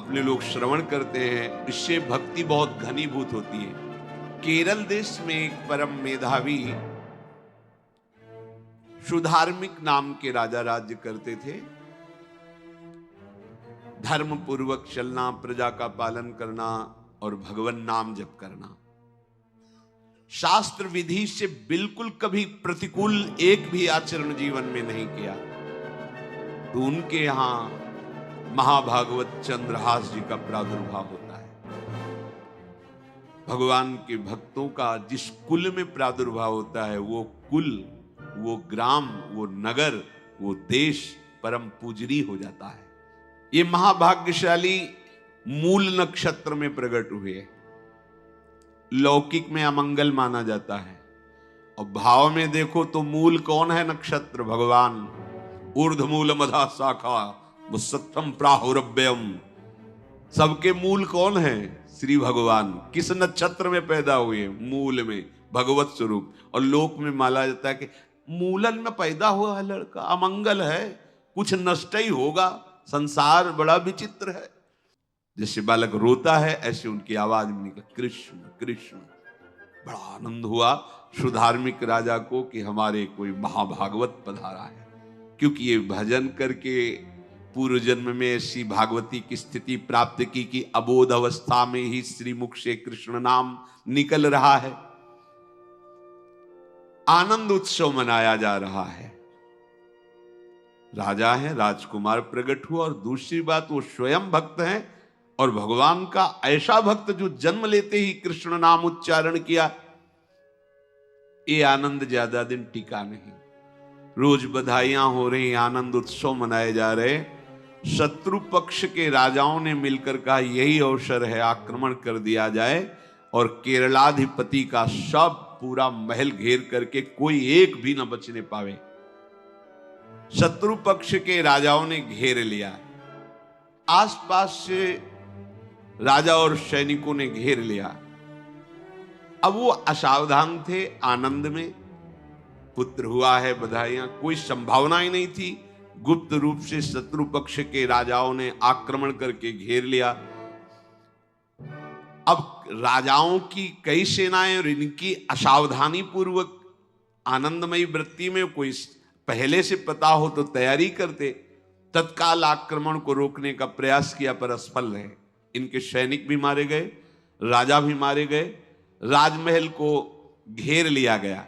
अपने लोग श्रवण करते हैं, इससे भक्ति बहुत घनीभूत होती है। केरल देश में एक परम मेधावी सुधार्मिक नाम के राजा राज्य करते थे। धर्म पूर्वक चलना, प्रजा का पालन करना और भगवान नाम जप करना, शास्त्र विधि से बिल्कुल कभी प्रतिकूल एक भी आचरण जीवन में नहीं किया। तो उनके यहां महाभागवत चंद्रहास जी का प्रादुर्भाव होता है। भगवान के भक्तों का जिस कुल में प्रादुर्भाव होता है, वो कुल, वो ग्राम, वो नगर, वो देश परम पूजनीय हो जाता है। ये महाभाग्यशाली मूल नक्षत्र में प्रकट हुए। लौकिक में अमंगल माना जाता है और भाव में देखो तो मूल कौन है? नक्षत्र भगवान। ऊर्ध्वमूल मधा शाखा मुसत्तम प्राहुरव्ययम। सबके मूल कौन है? श्री भगवान। किस नक्षत्र में पैदा हुए? मूल में, भगवत स्वरूप। और लोक में माना जाता है कि मूलन में पैदा हुआ है लड़का, अमंगल है, कुछ नष्ट ही होगा, संसार बड़ा विचित्र है। जैसे बालक रोता है ऐसे उनकी आवाज में निकला कृष्ण कृष्ण। बड़ा आनंद हुआ सुधार्मिक राजा को कि हमारे कोई महाभागवत पधारा है, क्योंकि ये भजन करके पूर्व जन्म में ऐसी भागवती की स्थिति प्राप्त की कि अबोध अवस्था में ही श्रीमुख से कृष्ण नाम निकल रहा है। आनंद उत्सव मनाया जा रहा है। राजा है, राजकुमार प्रकट हुआ, और दूसरी बात वो स्वयं भक्त हैं और भगवान का ऐसा भक्त जो जन्म लेते ही कृष्ण नाम उच्चारण किया। ये आनंद ज्यादा दिन टिका नहीं। रोज बधाइयां हो रही, आनंद उत्सव मनाए जा रहे। शत्रु पक्ष के राजाओं ने मिलकर कहा यही अवसर है, आक्रमण कर दिया जाए और केरलाधिपति का सब पूरा महल घेर करके कोई एक भी न बचने पावे। शत्रु पक्ष के राजाओं ने घेर लिया, आसपास से राजा और सैनिकों ने घेर लिया। अब वो असावधान थे, आनंद में पुत्र हुआ है, बधाइयां, कोई संभावना ही नहीं थी। गुप्त रूप से शत्रु पक्ष के राजाओं ने आक्रमण करके घेर लिया। अब राजाओं की कई सेनाएं और इनकी असावधानी पूर्वक आनंदमयी वृत्ति में कोई पहले से पता हो तो तैयारी करते, तत्काल आक्रमण को रोकने का प्रयास किया पर असफल रहे। इनके सैनिक भी मारे गए, राजा भी मारे गए, राजमहल को घेर लिया गया,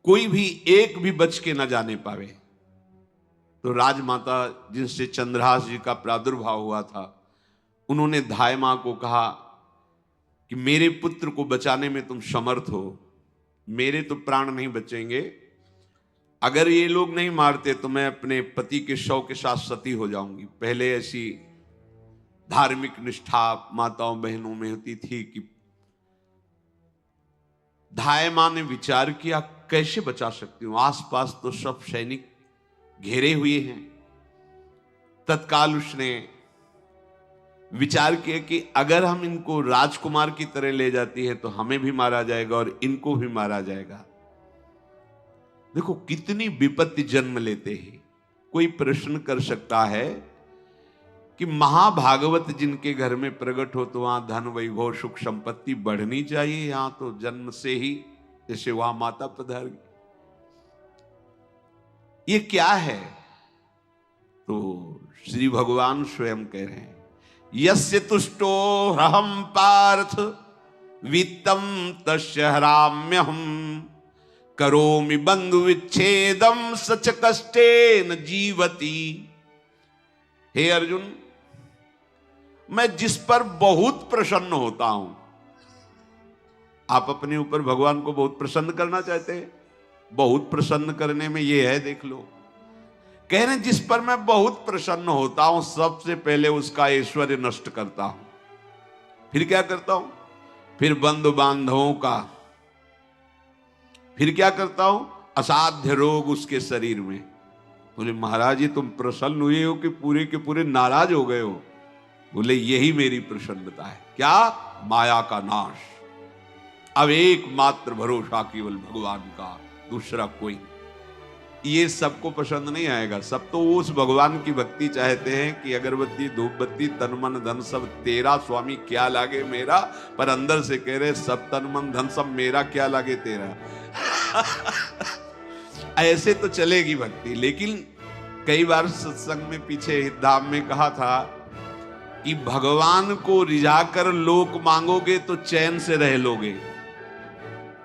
कोई भी एक भी बच के न जाने पावे। तो राजमाता जिनसे चंद्रहास जी का प्रादुर्भाव हुआ था, उन्होंने धाय मां को कहा कि मेरे पुत्र को बचाने में तुम समर्थ हो, मेरे तो प्राण नहीं बचेंगे, अगर ये लोग नहीं मारते तो मैं अपने पति के शव के साथ सती हो जाऊंगी। पहले ऐसी धार्मिक निष्ठा माताओं बहनों में होती थी कि धाय मां ने विचार किया कैसे बचा सकती हूं, आसपास तो सब सैनिक घेरे हुए हैं। तत्काल उसने विचार किया कि अगर हम इनको राजकुमार की तरह ले जाती है तो हमें भी मारा जाएगा और इनको भी मारा जाएगा। देखो कितनी विपत्ति जन्म लेते हैं। कोई प्रश्न कर सकता है कि महाभागवत जिनके घर में प्रकट हो तो वहां धन वैभव सुख संपत्ति बढ़नी चाहिए, यहां तो जन्म से ही जैसे वहां माता पधार गई, ये क्या है? तो श्री भगवान स्वयं कह रहे हैं यस्य तुष्टो रहम पार्थ वित्तम तस्य हराम्यहम करोमि बंधु विच्छेदम सच कष्टेन जीवति। हे अर्जुन, मैं जिस पर बहुत प्रसन्न होता हूं, आप अपने ऊपर भगवान को बहुत प्रसन्न करना चाहते हैं, बहुत प्रसन्न करने में ये है, देख लो। कह रहे जिस पर मैं बहुत प्रसन्न होता हूं, सबसे पहले उसका ऐश्वर्य नष्ट करता हूं। फिर क्या करता हूं? फिर बंधु बांधवों का, फिर क्या करता हूं? असाध्य रोग उसके शरीर में। बोले महाराज ये तुम प्रसन्न हुए हो कि पूरे के पूरे नाराज हो गए हो? बोले यही मेरी प्रसन्नता है। क्या? माया का नाश। अब एकमात्र भरोसा केवल भगवान का, दूसरा कोई नहीं। ये सबको पसंद नहीं आएगा। सब तो उस भगवान की भक्ति चाहते हैं कि अगरबत्ती धूप बत्ती तन मन धन सब तेरा स्वामी, क्या लागे मेरा। पर अंदर से कह रहे सब तन मन धन सब मेरा, क्या लागे तेरा। ऐसे तो चलेगी भक्ति। लेकिन कई बार सत्संग में पीछे धाम में कहा था कि भगवान को रिझाकर लोक मांगोगे तो चैन से रह लोगे,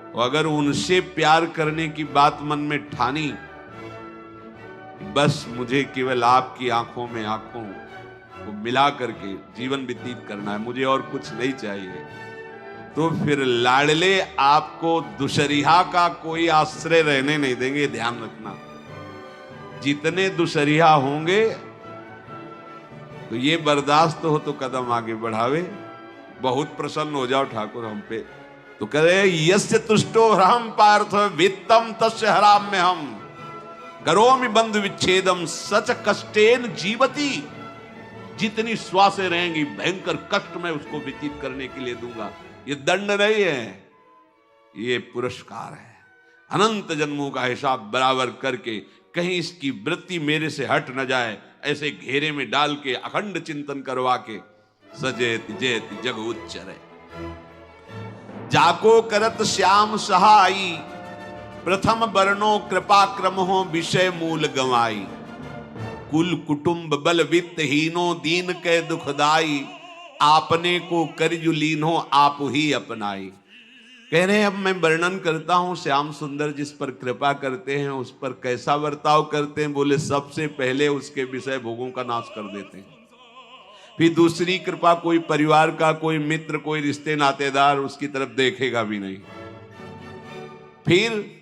और अगर उनसे प्यार करने की बात मन में ठानी, बस मुझे केवल आपकी आंखों में आंखों को मिला करके जीवन व्यतीत करना है, मुझे और कुछ नहीं चाहिए, तो फिर लाडले आपको दुशरिहा का कोई आश्रय रहने नहीं देंगे। ध्यान रखना, जितने दुशरिहा होंगे तो ये बर्दाश्त हो तो कदम आगे बढ़ावे। बहुत प्रसन्न हो जाओ ठाकुर हम पे तो कह रहे यस्य तुष्टो ह्रहम पार्थ वित्तम तस्य हराम में हम करोमि बंधु विच्छेदम सच कष्टेन जीवती। जितनी श्वासें रहेंगी भयंकर कष्ट में उसको व्यतीत करने के लिए दूंगा। ये दंड नहीं है, ये पुरस्कार है। अनंत जन्मों का हिसाब बराबर करके कहीं इसकी वृत्ति मेरे से हट न जाए, ऐसे घेरे में डाल के अखंड चिंतन करवा के सजेत जयति जग उच्चरे। जाको करत श्याम सहाई प्रथम बरनो कृपा क्रम हो विषय मूल गवाई। कुल कुटुंब बल वित्त हीनो दीन के दुखदाई। आपने को करजु लीनो आप ही अपनाई। कह रहे हैं अब मैं वर्णन करता हूं श्याम सुंदर जिस पर कृपा करते हैं उस पर कैसा बर्ताव करते हैं। बोले सबसे पहले उसके विषय भोगों का नाश कर देते हैं, फिर दूसरी कृपा कोई परिवार का कोई मित्र कोई रिश्ते नातेदार उसकी तरफ देखेगा भी नहीं। फिर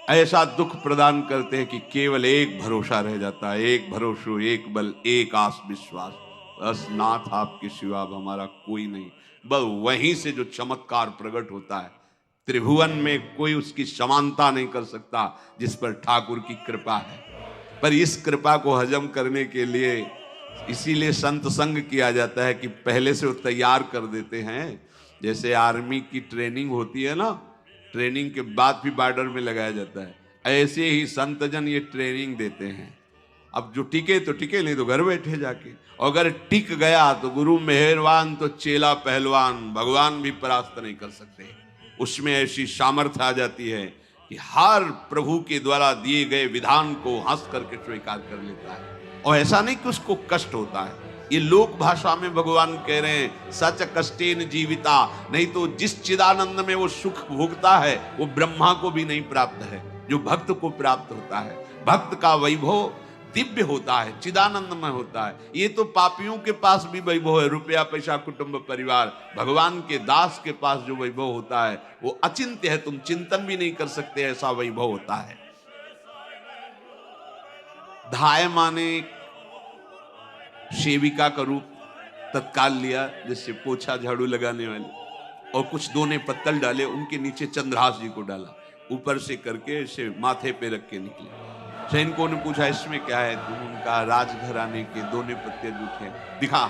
ऐसा दुख प्रदान करते हैं कि केवल एक भरोसा रह जाता है, एक भरोसो एक बल एक आस विश्वास, बस नाथ आपके सिवा अब हमारा कोई नहीं। बस वहीं से जो चमत्कार प्रकट होता है, त्रिभुवन में कोई उसकी समानता नहीं कर सकता जिस पर ठाकुर की कृपा है। पर इस कृपा को हजम करने के लिए इसीलिए संत संग किया जाता है कि पहले से वो तैयार कर देते हैं। जैसे आर्मी की ट्रेनिंग होती है ना, ट्रेनिंग के बाद भी बॉर्डर में लगाया जाता है, ऐसे ही संतजन ये ट्रेनिंग देते हैं। अब जो टिके तो टिके, नहीं तो घर बैठे जाके। अगर टिक गया तो गुरु मेहरबान तो चेला पहलवान, भगवान भी परास्त नहीं कर सकते। उसमें ऐसी सामर्थ्य आ जाती है कि हर प्रभु के द्वारा दिए गए विधान को हंस करके स्वीकार कर लेता है। और ऐसा नहीं कि उसको कष्ट होता है। ये लोक भाषा में भगवान कह रहे हैं सच कष्टेन जीविता। नहीं तो जिस चिदानंद में वो सुख भोगता है वो ब्रह्मा को भी नहीं प्राप्त है जो भक्त को प्राप्त होता है। भक्त का वैभव दिव्य होता है, चिदानंदमय होता है। ये तो पापियों के पास भी वैभव है, रुपया पैसा कुटुंब परिवार। भगवान के दास के पास जो वैभव होता है वो अचिंत्य है, तुम चिंतन भी नहीं कर सकते, ऐसा वैभव होता है। धाय माने सेविका का रूप तत्काल लिया, जिससे पोछा झाड़ू लगाने वाले, और कुछ दोने पत्तल डाले, उनके नीचे चंद्रहास जी को डाला, ऊपर से करके इसे माथे पे रख के निकले। सैनिकों ने पूछा इसमें क्या है, तो उनका राजघराने के दोने पत्ते जूठे दिखा।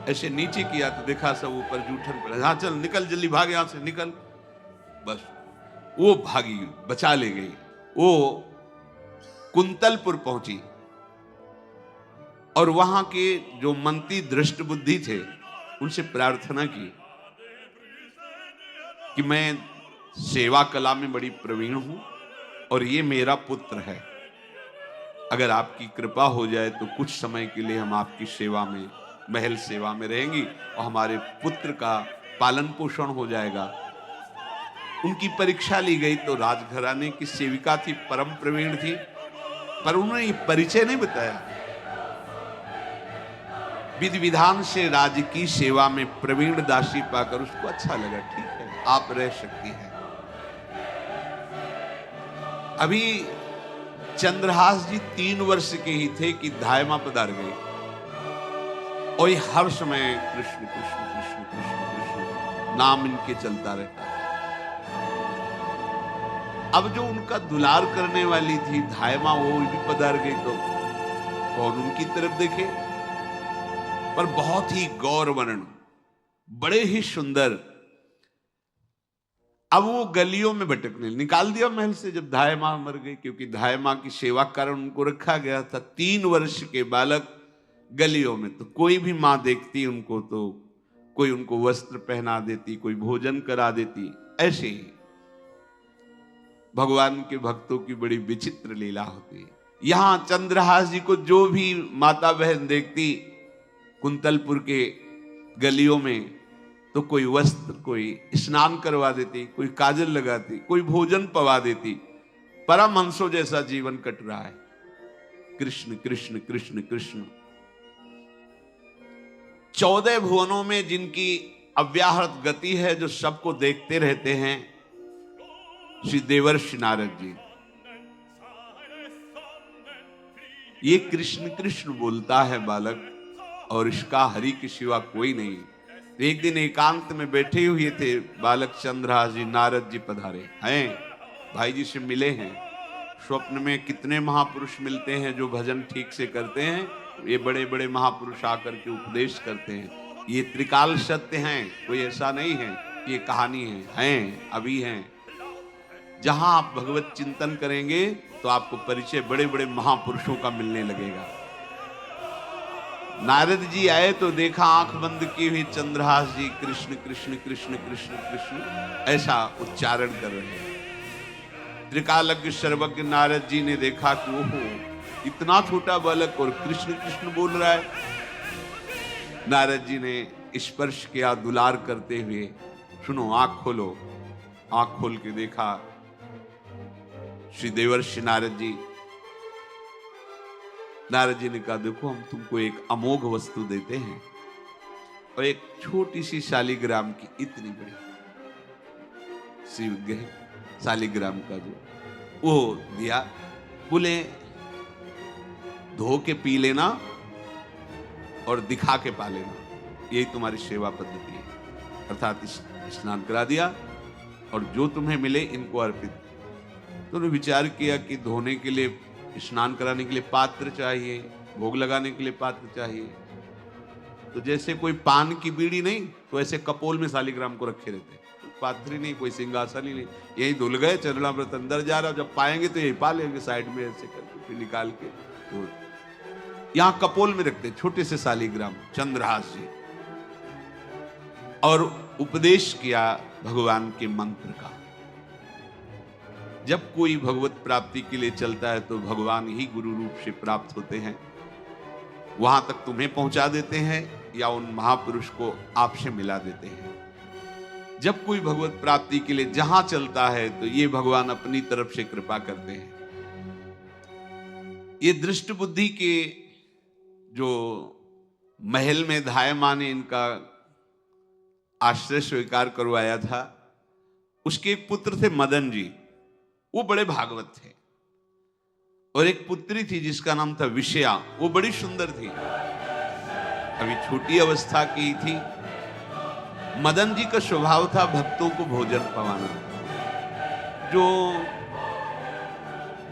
ऐसे नीचे किया तो देखा सब ऊपर जूठन पर। हाँ चल निकल जल्दी, भाग यहां से निकल। बस वो भागी, बचा ले गई। वो कुंतलपुर पहुंची और वहां के जो मंत्री दृष्ट बुद्धि थे उनसे प्रार्थना की कि मैं सेवा कला में बड़ी प्रवीण हूं और ये मेरा पुत्र है, अगर आपकी कृपा हो जाए तो कुछ समय के लिए हम आपकी सेवा में, महल सेवा में रहेंगी और हमारे पुत्र का पालन पोषण हो जाएगा। उनकी परीक्षा ली गई तो राजघराने की सेविका थी, परम प्रवीण थी, पर उन्होंने ये परिचय नहीं बताया। विधि विधान से राज्य की सेवा में प्रवीण दासी पाकर उसको अच्छा लगा, ठीक है आप रह सकती हैं। अभी चंद्रहास जी 3 वर्ष के ही थे कि धायमा पधार गई और ये हर समय कृष्ण कृष्ण कृष्ण कृष्ण कृष्ण नाम इनके चलता रहता है। अब जो उनका दुलार करने वाली थी धायमा, वो भी पधार गई तो कौन उनकी तरफ देखे। पर बहुत ही गौर वर्ण, बड़े ही सुंदर अब वो गलियों में भटकने, निकाल दिया महल से जब धाय माँ मर गई, क्योंकि धाय माँ की सेवा के कारण उनको रखा गया था। 3 वर्ष के बालक गलियों में, तो कोई भी माँ देखती उनको तो कोई उनको वस्त्र पहना देती, कोई भोजन करा देती। ऐसे ही भगवान के भक्तों की बड़ी विचित्र लीला होती है। यहां चंद्रहास जी को जो भी माता बहन देखती कुंतलपुर के गलियों में, तो कोई वस्त्र, कोई स्नान करवा देती, कोई काजल लगाती, कोई भोजन पवा देती। परमहंसों जैसा जीवन कट रहा है। कृष्ण कृष्ण कृष्ण कृष्ण। 14 भुवनों में जिनकी अव्याहत गति है, जो सबको देखते रहते हैं, श्री देवर्षि नारद जी। ये कृष्ण कृष्ण बोलता है बालक, और इसका हरि के सिवा कोई नहीं। तो एक दिन एकांत में बैठे हुए थे बालक चंद्रहास जी, नारद जी पधारे हैं, भाई जी से मिले हैं। स्वप्न में कितने महापुरुष मिलते हैं जो भजन ठीक से करते हैं। ये बड़े बड़े महापुरुष आकर के उपदेश करते हैं। ये त्रिकाल सत्य हैं, कोई ऐसा नहीं है कि ये कहानी हैं, अभी हैं। जहां आप भगवत चिंतन करेंगे तो आपको परिचय बड़े बड़े महापुरुषों का मिलने लगेगा। नारद जी आए तो देखा आंख बंद की हुई चंद्रहास जी कृष्ण कृष्ण कृष्ण कृष्ण कृष्ण ऐसा उच्चारण कर रहे हैं। त्रिकालज्ञ सर्वज्ञ नारद जी ने देखा कि ओहो, इतना छोटा बालक और कृष्ण कृष्ण बोल रहा है। नारद जी ने स्पर्श किया दुलार करते हुए। सुनो, आंख खोलो। आंख खोल के देखा श्री देवर्षि नारद जी। नारद जी ने कहा, देखो हम तुमको एक अमोघ वस्तु देते हैं, और एक छोटी सी शालिग्राम की, इतनी बड़ी शिव शालिग्राम का जो वो दिया। बोले धो के पी लेना और दिखा के पा लेना, यही तुम्हारी सेवा पद्धति है। अर्थात स्नान करा दिया और जो तुम्हें मिले इनको अर्पित। तो उन्होंने विचार किया कि धोने के लिए, स्नान कराने के लिए पात्र चाहिए, भोग लगाने के लिए पात्र चाहिए। तो जैसे कोई पान की बीड़ी नहीं, तो ऐसे कपोल में शालिग्राम को रखे रहते, पात्र ही नहीं, कोई सिंहासन ही नहीं। यही धुल गए, चरणामृत अंदर जा रहा, जब पाएंगे तो यही पा लेंगे साइड में ऐसे करके, फिर निकाल के तो यहां कपोल में रखते छोटे से शालिग्राम चंद्रहास जी। और उपदेश किया भगवान के मंत्र का। जब कोई भगवत प्राप्ति के लिए चलता है तो भगवान ही गुरु रूप से प्राप्त होते हैं, वहां तक तुम्हें पहुंचा देते हैं या उन महापुरुष को आपसे मिला देते हैं। जब कोई भगवत प्राप्ति के लिए जहां चलता है तो ये भगवान अपनी तरफ से कृपा करते हैं। ये दृष्ट बुद्धि के जो महल में धाय माँ ने इनका आश्रय स्वीकार करवाया था, उसके एक पुत्र थे मदन जी, वो बड़े भागवत थे। और एक पुत्री थी जिसका नाम था विषया, वो बड़ी सुंदर थी, अभी छोटी अवस्था की थी। मदन जी का स्वभाव था भक्तों को भोजन पवाना। जो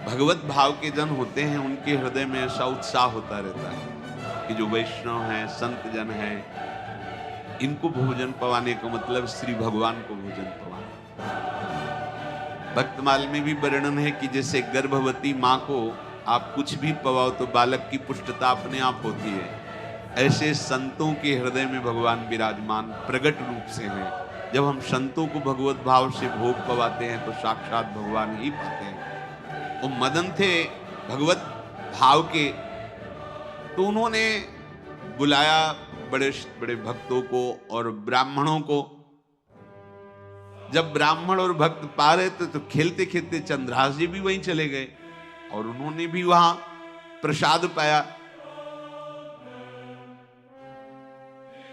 भगवत भाव के जन होते हैं उनके हृदय में ऐसा उत्साह होता रहता है कि जो वैष्णव हैं, संत जन हैं, इनको भोजन पवाने का मतलब श्री भगवान को भोजन पवाना। भक्तमाल में भी वर्णन है कि जैसे गर्भवती माँ को आप कुछ भी पवाओ तो बालक की पुष्टता अपने आप होती है, ऐसे संतों के हृदय में भगवान विराजमान प्रकट रूप से हैं। जब हम संतों को भगवत भाव से भोग पवाते हैं तो साक्षात भगवान ही पाते हैं। वो मदन थे भगवत भाव के, तो उन्होंने बुलाया बड़े बड़े भक्तों को और ब्राह्मणों को। जब ब्राह्मण और भक्त पा रहे थे तो खेलते खेलते चंद्रहास जी भी वहीं चले गए और उन्होंने भी वहां प्रसाद पाया।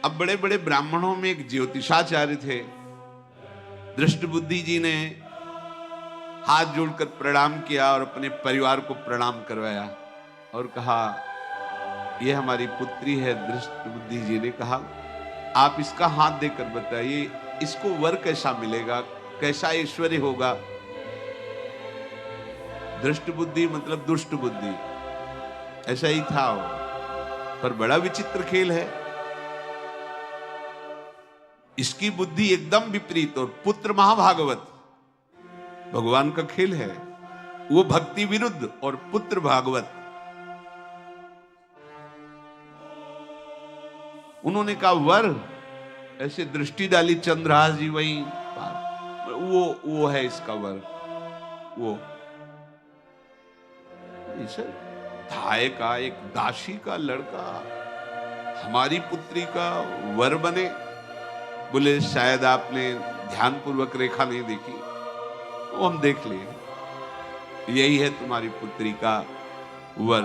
अब बड़े बड़े ब्राह्मणों में एक ज्योतिषाचार्य थे। दृष्ट बुद्धि जी ने हाथ जोड़कर प्रणाम किया और अपने परिवार को प्रणाम करवाया और कहा, यह हमारी पुत्री है। दृष्ट बुद्धि जी ने कहा, आप इसका हाथ देकर बताइए इसको वर कैसा मिलेगा, कैसा ऐश्वर्य होगा। दृष्ट बुद्धि मतलब दुष्ट बुद्धि, ऐसा ही था वो। पर बड़ा विचित्र खेल है, इसकी बुद्धि एकदम विपरीत और पुत्र महाभागवत। भगवान का खेल है। वो भक्ति विरुद्ध और पुत्र भागवत। उन्होंने कहा वर, ऐसे दृष्टि डाली चंद्रहास जी वहीं पार, वो है इसका वर। वो इसे धाय का एक दासी का लड़का हमारी पुत्री का वर बने। बोले शायद आपने ध्यानपूर्वक रेखा नहीं देखी, वो हम देख लिए, यही है तुम्हारी पुत्री का वर।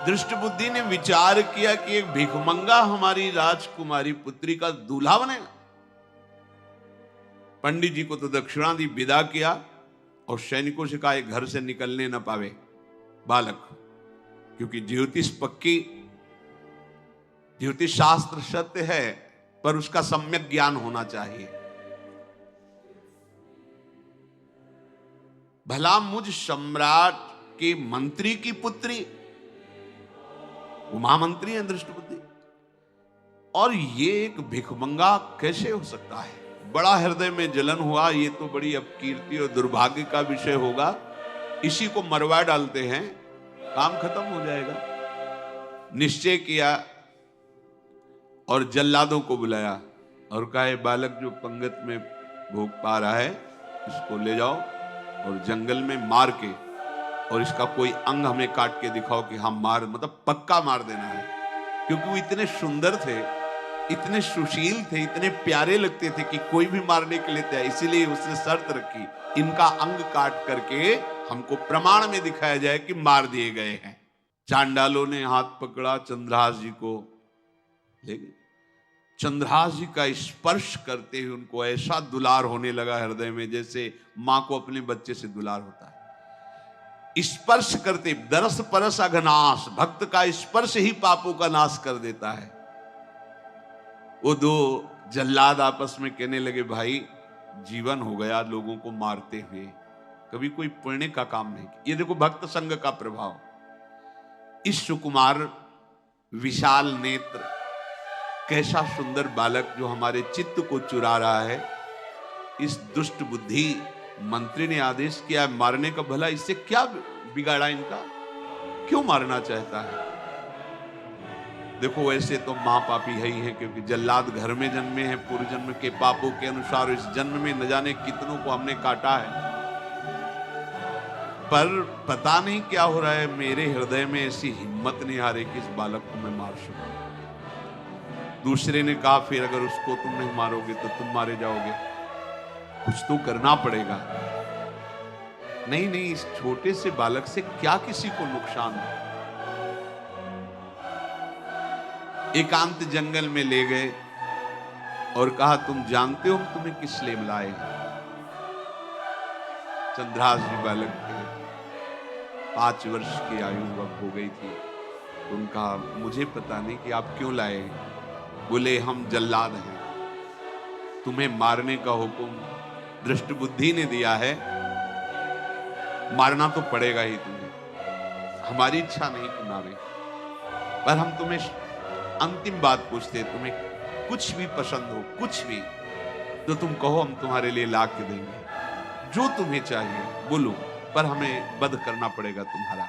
दृष्ट बुद्धि ने विचार किया कि एक भिखमंगा हमारी राजकुमारी पुत्री का दूल्हा बनेगा। पंडित जी को तो दक्षिणा दी, विदा किया और सैनिकों से कहा घर से निकलने न पावे बालक, क्योंकि ज्योतिष पक्की, ज्योतिष शास्त्र सत्य है, पर उसका सम्यक ज्ञान होना चाहिए। भला मुझ सम्राट के मंत्री की पुत्री, वो महामंत्री है दृष्ट बुद्धि, और ये एक भिखमंगा कैसे हो सकता है? बड़ा हृदय में जलन हुआ, ये तो बड़ी अपकीर्ति और दुर्भाग्य का विषय होगा, इसी को मरवा डालते हैं, काम खत्म हो जाएगा। निश्चय किया और जल्लादों को बुलाया और कहा बालक जो पंगत में भोग पा रहा है, इसको ले जाओ और जंगल में मार के, और इसका कोई अंग हमें काट के दिखाओ कि हम मार, मतलब पक्का मार देना है। क्योंकि वो इतने सुंदर थे, इतने सुशील थे, इतने प्यारे लगते थे कि कोई भी मारने के लिए तैयार। इसीलिए उसने शर्त रखी, इनका अंग काट करके हमको प्रमाण में दिखाया जाए कि मार दिए गए हैं। चांडालों ने हाथ पकड़ा, चंद्रहास जी को ले गए। चंद्रहास जी का स्पर्श करते हुए उनको ऐसा दुलार होने लगा हृदय में, जैसे मां को अपने बच्चे से दुलार होता है। स्पर्श करते, दरस परस अघनाश, भक्त का स्पर्श ही पापों का नाश कर देता है। वो दो जल्लाद आपस में कहने लगे भाई जीवन हो गया लोगों को मारते हुए, कभी कोई पुण्य का काम नहीं किया। ये देखो भक्त संग का प्रभाव। इस सुकुमार विशाल नेत्र, कैसा सुंदर बालक जो हमारे चित्त को चुरा रहा है, इस दुष्ट बुद्धि मंत्री ने आदेश किया मारने का। भला इससे क्या बिगाड़ा इनका, क्यों मारना चाहता है? देखो वैसे तो महापापी है ही है, क्योंकि जल्लाद घर में जन्मे हैं, पूर्व जन्म के पापों के अनुसार इस जन्म में न जाने कितनों को हमने काटा है। पर पता नहीं क्या हो रहा है, मेरे हृदय में ऐसी हिम्मत नहीं आ रही कि इस बालक को मैं मार सकूं। दूसरे ने कहा फिर अगर उसको तुम नहीं मारोगे तो तुम मारे जाओगे, कुछ तो करना पड़ेगा। नहीं नहीं, इस छोटे से बालक से क्या किसी को नुकसान है। एकांत जंगल में ले गए और कहा तुम जानते हो हम तुम्हें किस लिए बुलाए? चंद्रहास जी बालक थे, 5 वर्ष की आयु अब हो गई थी। उनका मुझे पता नहीं कि आप क्यों लाए। बोले हम जल्लाद हैं, तुम्हें मारने का हुक्म दृष्ट बुद्धि ने दिया है, मारना तो पड़ेगा ही तुम्हें। हमारी इच्छा नहीं कि मारे, पर हम तुम्हें अंतिम बात पूछते, तुम्हें कुछ भी पसंद हो, कुछ भी तो तुम कहो, हम तुम्हारे लिए ला के देंगे, जो तुम्हें चाहिए बोलो, पर हमें वध करना पड़ेगा तुम्हारा।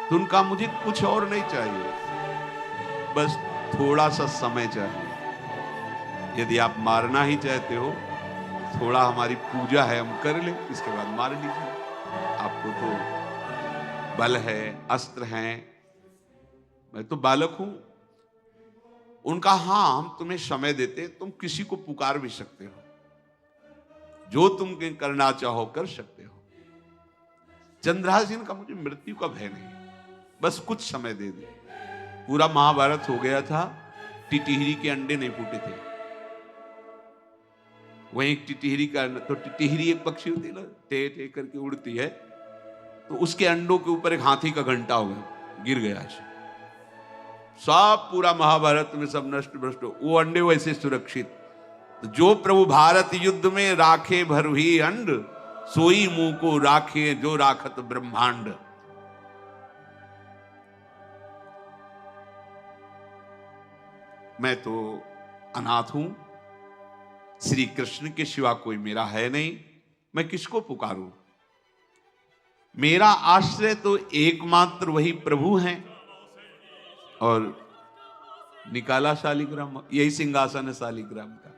तो उनका मुझे कुछ और नहीं चाहिए, बस थोड़ा सा समय चाहिए। यदि आप मारना ही चाहते हो, थोड़ा हमारी पूजा है हम कर ले, इसके बाद मार लीजिए। आपको तो बल है, अस्त्र हैं, मैं तो बालक हूं। उनका हाँ हम तुम्हें समय देते, तुम किसी को पुकार भी सकते हो, जो तुम करना चाहो कर सकते हो। चंद्रहास जी ने कहा मुझे मृत्यु का भय नहीं, बस कुछ समय दे दे। पूरा महाभारत हो गया था, टिटिहरी के अंडे नहीं फूटे थे। वहीं एक टिटिहरी का, तो टिटिहरी एक पक्षी होती है ना, टे टे करके उड़ती है, तो उसके अंडों के ऊपर एक हाथी का घंटा हो गया, गिर गया ऐसे। सब पूरा महाभारत में सब नष्ट भ्रष्ट, वो अंडे वैसे सुरक्षित। तो जो प्रभु भारत युद्ध में राखे भरही अंड, सोई मुंह को राखे जो राखत ब्रह्मांड। मैं तो अनाथ हूं, श्री कृष्ण के सिवा कोई मेरा है नहीं, मैं किसको पुकारूं? मेरा आश्रय तो एकमात्र वही प्रभु हैं। और निकाला शालिग्राम, यही सिंहासन है शालिग्राम का।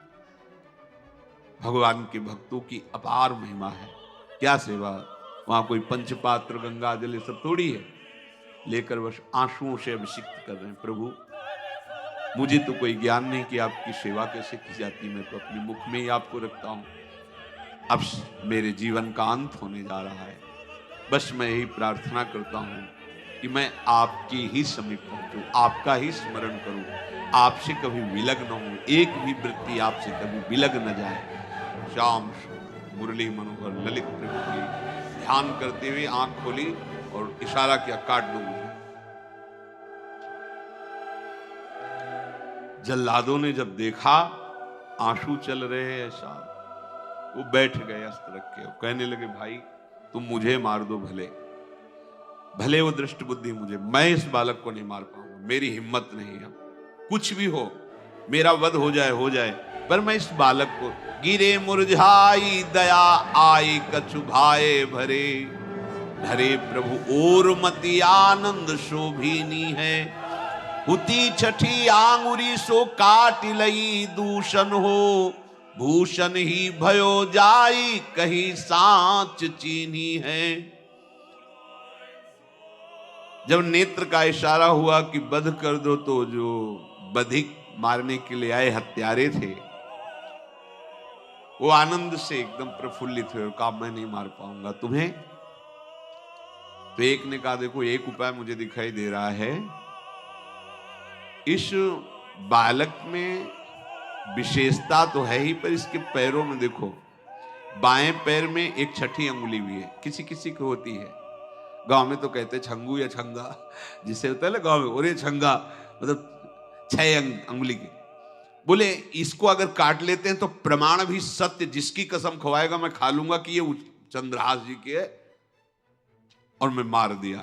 भगवान के भक्तों की अपार महिमा है। क्या सेवा, वहां कोई पंचपात्र गंगा जल ये सब थोड़ी है, लेकर बस आंसुओं से अभिषिक्त कर रहे हैं। प्रभु मुझे तो कोई ज्ञान नहीं कि आपकी सेवा कैसे की जाती, मैं तो अपने मुख में ही आपको रखता हूं। अब मेरे जीवन का अंत होने जा रहा है, बस मैं यही प्रार्थना करता हूं कि मैं आपके ही समीप पहुंचूं, आपका ही स्मरण करूं, आपसे कभी विलग न हो, एक भी वृत्ति आपसे कभी विलग न जाए। श्याम मुरली मनोहर ललित प्रभु की ध्यान करते हुए आंख खोली और इशारा किया, काट दो मुझे। जल्लादों ने जब देखा आंसू चल रहे हैं साहब, वो बैठ गए अस्त्र रख के, कहने लगे भाई तुम मुझे मार दो, भले वो दृष्ट बुद्धि मुझे, मैं इस बालक को नहीं मार पाऊंगा, मेरी हिम्मत नहीं है, कुछ भी हो मेरा वध हो जाए, पर मैं इस बालक को। गिरे मुरझाई दया आई कछु भाए भरे, धरे प्रभु और मति आनंद शोभिनी है। हुती छठी आंगुरी सो काट लई दूषण हो, भूषण ही भयो जाई कहीं सांच चीनी है। जब नेत्र का इशारा हुआ कि वध कर दो, तो जो बधिक मारने के लिए आए हत्यारे थे वो आनंद से एकदम प्रफुल्लित हुए और कहा मैं नहीं मार पाऊंगा तुम्हें। तो एक ने कहा देखो एक उपाय मुझे दिखाई दे रहा है, इस बालक में विशेषता तो है ही, पर इसके पैरों में देखो, बाएं पैर में एक छठी अंगुली भी है, किसी किसी को होती है। गांव में तो कहते छंगू या छंगा, जिससे होता है ना गांव में, और ये छंगा मतलब 6 अंगुली के। बोले इसको अगर काट लेते हैं तो प्रमाण भी सत्य, जिसकी कसम खवाएगा मैं खा लूंगा कि ये चंद्रहास जी के है, और मैं मार दिया।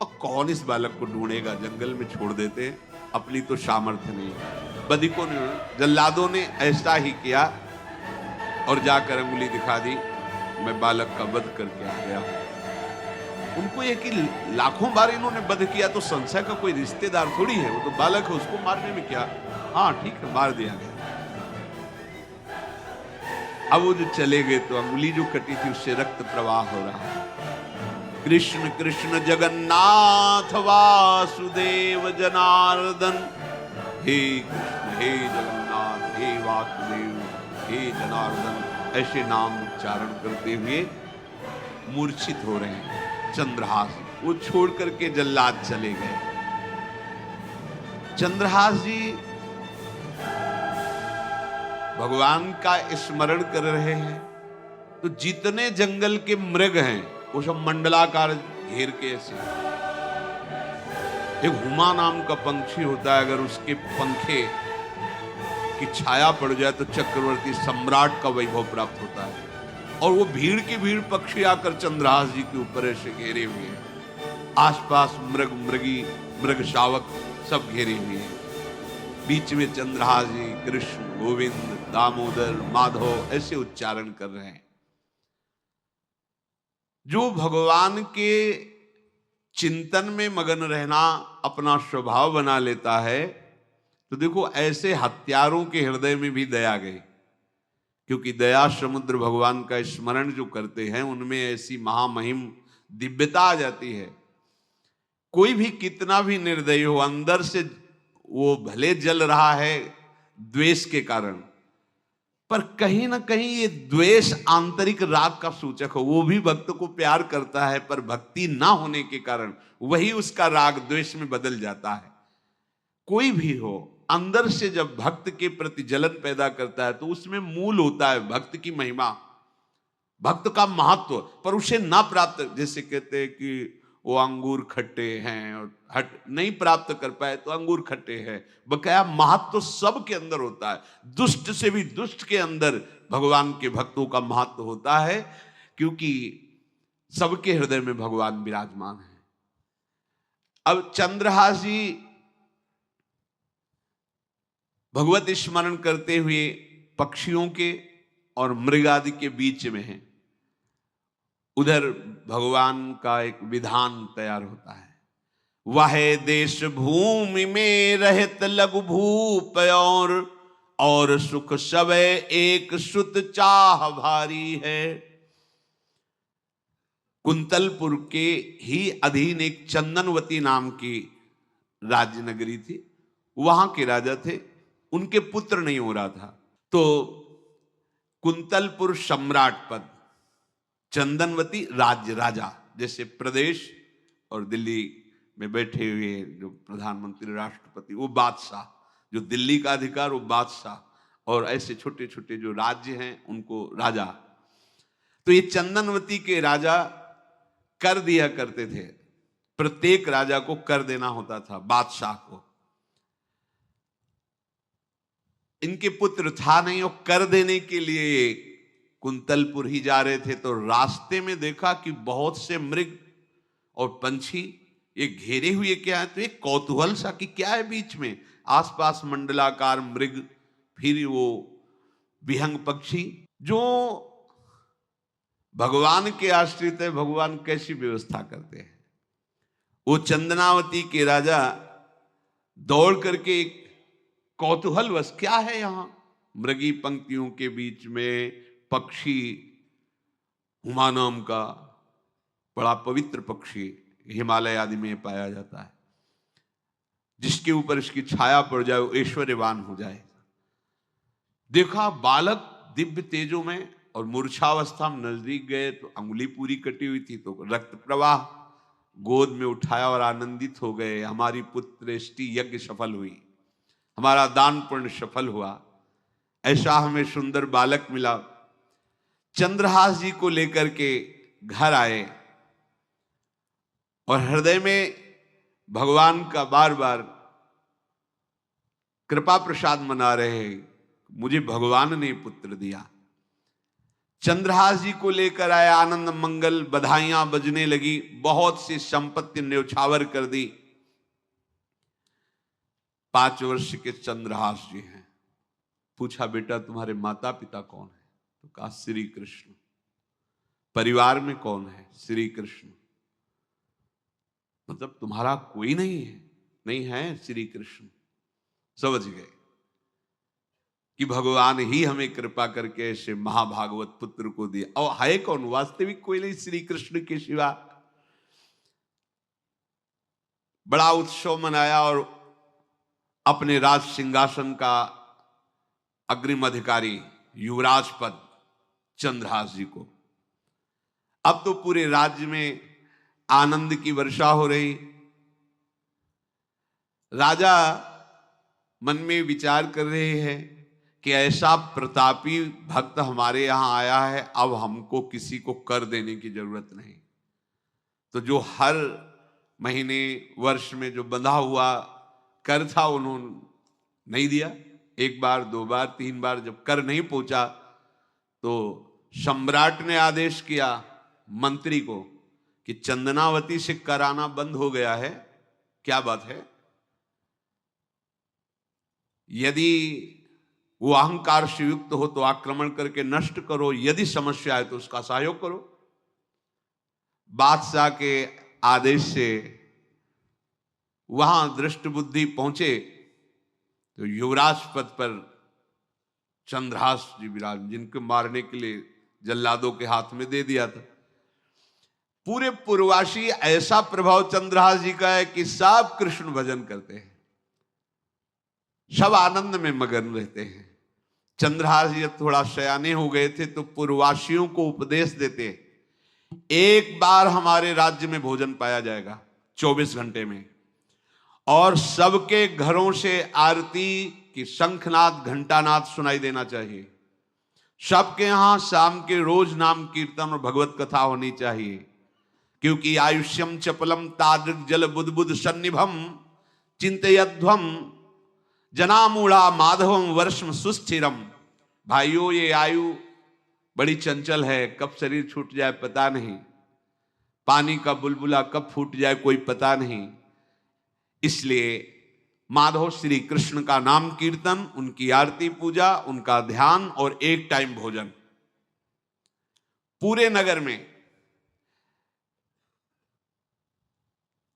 और कौन इस बालक को ढूंढेगा, जंगल में छोड़ देते, अपनी तो सामर्थ्य नहीं। बधिकों ने, जल्लादों ने ऐसा ही किया और जाकर अंगुली दिखा दी, मैं बालक का वध करके आ गया हूं। उनको ये कि लाखों बार इन्होंने वध किया तो संशय का कोई रिश्तेदार थोड़ी है, वो तो बालक है, उसको मारने में क्या। हाँ ठीक है, मार दिया गया। अब वो जो चले गए तो अंगुली जो कटी थी उससे रक्त प्रवाह हो रहा है। कृष्ण कृष्ण जगन्नाथ वासुदेव जनार्दन, हे कृष्ण हे जगन्नाथ हे वासुदेव हे जनार्दन, ऐसे नाम उच्चारण करते हुए मूर्छित हो रहे हैं चंद्रहास। वो छोड़ करके जल्लाद चले गए। चंद्रहास जी भगवान का स्मरण कर रहे हैं, तो जितने जंगल के मृग हैं वो सब मंडलाकार घेर के ऐसे। एक हुमा नाम का पंछी होता है, अगर उसके पंखे की छाया पड़ जाए तो चक्रवर्ती सम्राट का वैभव प्राप्त होता है। और वो भीड़ की भीड़ पक्षी आकर चंद्रहास जी के ऊपर ऐसे घेरे हुए हैं, आसपास मृग मृगी मृग शावक सब घेरे हुए हैं। बीच में चंद्रहास जी कृष्ण गोविंद दामोदर माधव ऐसे उच्चारण कर रहे हैं। जो भगवान के चिंतन में मगन रहना अपना स्वभाव बना लेता है, तो देखो ऐसे हत्यारों के हृदय में भी दया गई, क्योंकि दया समुद्र भगवान का स्मरण जो करते हैं उनमें ऐसी महामहिम दिव्यता आ जाती है। कोई भी कितना भी निर्दयी हो, अंदर से वो भले जल रहा है द्वेष के कारण, पर कहीं ना कहीं ये द्वेष आंतरिक राग का सूचक हो। वो भी भक्त को प्यार करता है, पर भक्ति ना होने के कारण वही उसका राग द्वेष में बदल जाता है। कोई भी हो, अंदर से जब भक्त के प्रति जलन पैदा करता है तो उसमें मूल होता है भक्त की महिमा, भक्त का महत्व, पर उसे ना प्राप्त, जैसे कहते हैं कि वो अंगूर खट्टे हैं और हट नहीं प्राप्त कर पाए तो अंगूर खट्टे हैं। बकाया महत्व सब के अंदर होता है, दुष्ट से भी दुष्ट के अंदर भगवान के भक्तों का महत्व होता है, क्योंकि सबके हृदय में भगवान विराजमान है। अब चंद्रहास जी भगवत स्मरण करते हुए पक्षियों के और मृग आदि के बीच में हैं। उधर भगवान का एक विधान तैयार होता है। वह देश भूमि में रहत लघु भूप और सुख सब एक सुत चाह भारी है। कुंतलपुर के ही अधीन एक चंदनवती नाम की राज्य नगरी थी। वहां के राजा थे, उनके पुत्र नहीं हो रहा था, तो कुंतलपुर सम्राट पद, चंदनवती राज्य राजा, जैसे प्रदेश और दिल्ली में बैठे हुए जो प्रधानमंत्री राष्ट्रपति वो बादशाह, जो दिल्ली का अधिकार वो बादशाह, और ऐसे छोटे छोटे जो राज्य हैं उनको राजा। तो ये चंदनवती के राजा कर दिया करते थे, प्रत्येक राजा को कर देना होता था बादशाह को। इनके पुत्र था नहीं और कर देने के लिए कुंतलपुर ही जा रहे थे, तो रास्ते में देखा कि बहुत से मृग और पंछी ये घेरे हुए क्या है, तो एक कौतूहल सा कि क्या है बीच में, आसपास मंडलाकार मृग, फिर वो विहंग पक्षी जो भगवान के आश्रित है, भगवान कैसी व्यवस्था करते हैं। वो चंदनावती के राजा दौड़ करके एक कौतूहलवश, क्या है यहां, मृगी पंक्तियों के बीच में पक्षी, हुमा नाम का बड़ा पवित्र पक्षी हिमालय आदि में पाया जाता है, जिसके ऊपर इसकी छाया पड़ जाए वो ऐश्वर्यवान हो जाए। देखा बालक दिव्य तेजों में, और मूर्छावस्था में नजदीक गए तो अंगुली पूरी कटी हुई थी, तो रक्त प्रवाह, गोद में उठाया और आनंदित हो गए, हमारी पुत्रेष्टि यज्ञ सफल हुई, हमारा दान पुण्य सफल हुआ, ऐसा हमें सुंदर बालक मिला। चंद्रहास जी को लेकर के घर आए और हृदय में भगवान का बार बार कृपा प्रसाद मना रहे हैं, मुझे भगवान ने पुत्र दिया। चंद्रहास जी को लेकर आए, आनंद मंगल बधाइयां बजने लगी, बहुत सी संपत्ति न्यौछावर कर दी। 5 वर्ष के चंद्रहास जी हैं। पूछा बेटा तुम्हारे माता पिता कौन है, तो कहा श्री कृष्ण। परिवार में कौन है, श्री कृष्ण। मतलब तुम्हारा कोई नहीं है, नहीं है श्री कृष्ण। समझ गए कि भगवान ही हमें कृपा करके ऐसे महाभागवत पुत्र को दिया, और है कौन, वास्तविक कोई नहीं श्री कृष्ण के सिवा। बड़ा उत्सव मनाया और अपने राज सिंहासन का अग्रिम अधिकारी युवराज पद चंद्रहास जी को। अब तो पूरे राज्य में आनंद की वर्षा हो रही। राजा मन में विचार कर रहे हैं कि ऐसा प्रतापी भक्त हमारे यहां आया है, अब हमको किसी को कर देने की जरूरत नहीं। तो जो हर महीने वर्ष में जो बंधा हुआ कर था उन्होंने नहीं दिया। 1 बार 2 बार 3 बार जब कर नहीं पहुंचा तो सम्राट ने आदेश किया मंत्री को कि चंदनावती से कर आना बंद हो गया है। क्या बात है? यदि वो अहंकार से युक्त हो तो आक्रमण करके नष्ट करो, यदि समस्या है तो उसका सहयोग करो। बादशाह के आदेश से वहां दृष्ट बुद्धि पहुंचे तो युवराज पद पर चंद्रहास जी विराज, जिनको मारने के लिए जल्लादों के हाथ में दे दिया था। पूरे पूर्वासी ऐसा प्रभाव चंद्रहास जी का है कि सब कृष्ण भजन करते हैं, सब आनंद में मगन रहते हैं। चंद्रहास जी थोड़ा सयाने हो गए थे तो पूर्ववासियों को उपदेश देते, 1 बार हमारे राज्य में भोजन पाया जाएगा 24 घंटे में, और सबके घरों से आरती की शंखनाद घंटानाद सुनाई देना चाहिए। सबके यहां शाम के रोज नाम कीर्तन और भगवत कथा होनी चाहिए, क्योंकि आयुष्यम चपलम तादृक जल बुद्बुद सन्निभम चिंतयध्वम जनामूढ़ा माधवम वर्षम सुस्थिरम। भाइयों, ये आयु बड़ी चंचल है, कब शरीर छूट जाए पता नहीं, पानी का बुलबुला कब फूट जाए कोई पता नहीं। इसलिए माधव श्री कृष्ण का नाम कीर्तन, उनकी आरती पूजा, उनका ध्यान और 1 टाइम भोजन। पूरे नगर में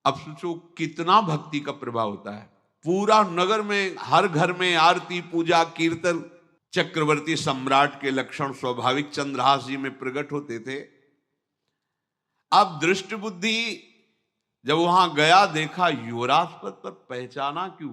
अब सोचो कितना भक्ति का प्रभाव होता है। पूरा नगर में, हर घर में आरती, पूजा, कीर्तन। चक्रवर्ती सम्राट के लक्षण स्वाभाविक चंद्रहास जी में प्रकट होते थे। अब दृष्ट बुद्धि जब वहां गया, देखा युवराज पद पर, पहचाना कि